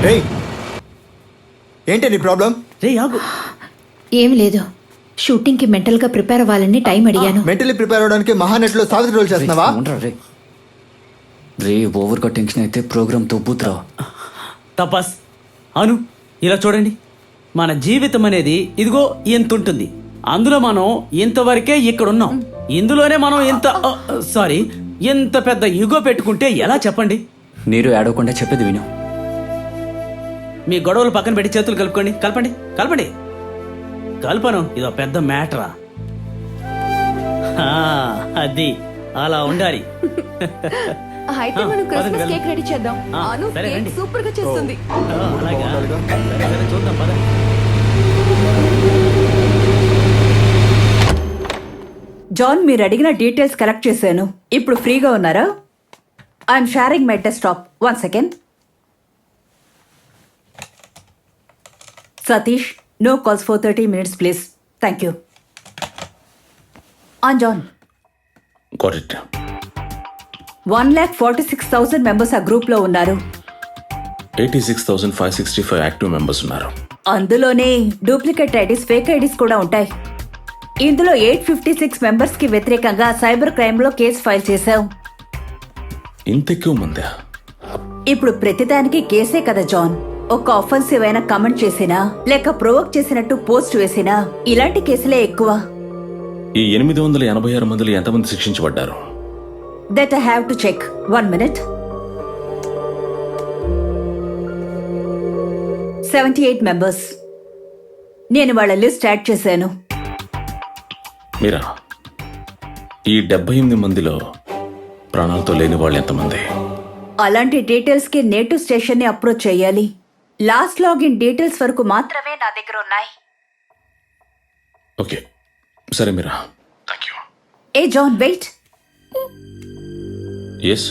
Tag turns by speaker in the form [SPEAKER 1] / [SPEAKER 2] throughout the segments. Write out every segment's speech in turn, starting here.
[SPEAKER 1] రేయ్ ఏంటి నీ ప్రాబ్లం?
[SPEAKER 2] రే ఆగు.
[SPEAKER 3] ఏం లేదు, షూటింగ్కి మెంటల్గా ప్రిపేర్ అవ్వాలని టైం అడిగాను.
[SPEAKER 1] మెంటలీ ప్రిపేర్ అవడానికి మహానటిలో సావిత్రి రోల్ చేస్తున్నావా?
[SPEAKER 4] రే ఓవర్గా టెన్షన్ అయితే ప్రోగ్రామ్ తొబ్బుతురా.
[SPEAKER 2] తపస్ అను, ఇలా చూడండి, మన జీవితం అనేది ఇదిగో ఎంత ఉంటుంది, అందులో మనం ఇంతవరకే ఇక్కడ ఉన్నాం. ఇందులోనే మనం ఎంత పెద్ద ఇగో పెట్టుకుంటే ఎలా చెప్పండి?
[SPEAKER 4] మీరు ఏడవకుండా చెప్పేది విను.
[SPEAKER 2] మీ గొడవలు పక్కన పెట్టి చేతులు కలుపుకోండి. కలపండి కలపండి. కల్పను, ఇదో పెద్ద మ్యాటరా. అది అలా ఉండాలి.
[SPEAKER 5] అయితే మనం క్రిస్మస్ కేక్ రెడీ చేద్దాం. అను కేక్ సూపర్ గా చేస్తుంది.
[SPEAKER 2] అలాగా? సరే చూద్దాం పద.
[SPEAKER 6] జాన్, మీరు అడిగిన డీటెయిల్స్ కలెక్ట్ చేశాను. ఇప్పుడు ఫ్రీగా ఉన్నారా? I'm sharing my desktop. 1 second. Satish, no calls for 30 minutes please. Thank you. ఆన్ జాన్.
[SPEAKER 7] Got it.
[SPEAKER 6] 1,46,000 మెంబర్స్ ఆ గ్రూప్ లో ఉన్నారు.
[SPEAKER 7] 86,565 యాక్టివ్ మెంబర్స్ ఉన్నారు.
[SPEAKER 6] అందులోనే డూప్లికేట్ ఐడీస్, ఫేక్ ఐడీస్ కూడా ఉంటాయి. ఇందులో 856 మెంబర్స్ కి వ్యతిరేకంగా సైబర్ క్రైమ్ లో కేసు ఫైల్ చేశాం.
[SPEAKER 7] ఇంత ఎక్కువ మందా?
[SPEAKER 6] ఇప్పుడు ప్రతిదానికి కేసే కదా జాన్. ఒక ఆఫెన్సివ్ అయిన కమెంట్ చేసినా లేక ప్రొవోక్ చేసినట్టు పోస్ట్ వేసినా ఇలాంటి కేసులే ఎక్కువ.
[SPEAKER 7] ఈ 886 మందిలో ఎంతమంది శిక్షించబడ్డారు?
[SPEAKER 6] That I have to check. 1 minute. 78 members. నేను వాళ్ళ లిస్ట్ యాడ్ చేశాను.
[SPEAKER 7] మీరా, ఈ 78 మందిలో ప్రాణాలతో లేని వాళ్ళు ఎంతమంది?
[SPEAKER 6] అలాంటి డీటెయిల్స్ కి నేటివ్ స్టేషన్ ని అప్రోచ్ చేయాలి. లాస్ట్ లాగిన్ డీటెయిల్స్ వరకు మాత్రమే నా దగ్గర ఉన్నాయి.
[SPEAKER 7] ఓకే, సరే Meera. Thank you.
[SPEAKER 6] Hey John, wait.
[SPEAKER 7] Yes.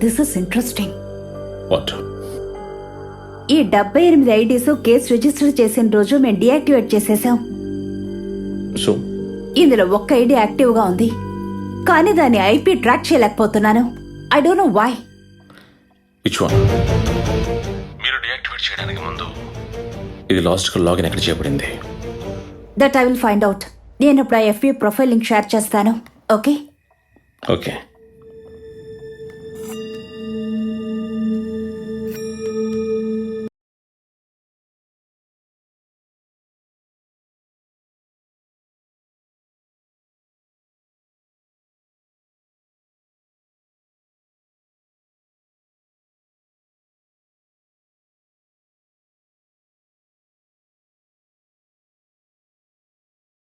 [SPEAKER 6] This is interesting.
[SPEAKER 7] What?
[SPEAKER 6] ఈ 78 ఐడీస్ కేసు రిజిస్టర్ చేసిన రోజు మేము డియాక్టివేట్ చేసేసాం.
[SPEAKER 7] సో
[SPEAKER 6] ఇందులో ఒక్క ఐడి యాక్టివ్ గా ఉంది, కానీ దాని ఐపీ ట్రాక్ చేయలేకపోతున్నాను. I don't know why.
[SPEAKER 7] Which one? మీరు డియాక్టివేట్ చేయడానికి ముందు ఇది లాజికల్ లాగిన్ ఎక్కడ చేయబడింది?
[SPEAKER 6] That I will find out. నేను ఇప్పుడు ఆ ఎఫ్బీ ప్రొఫైల్ లింక్ షేర్ చేస్తాను. ఓకే.
[SPEAKER 7] ఓకే.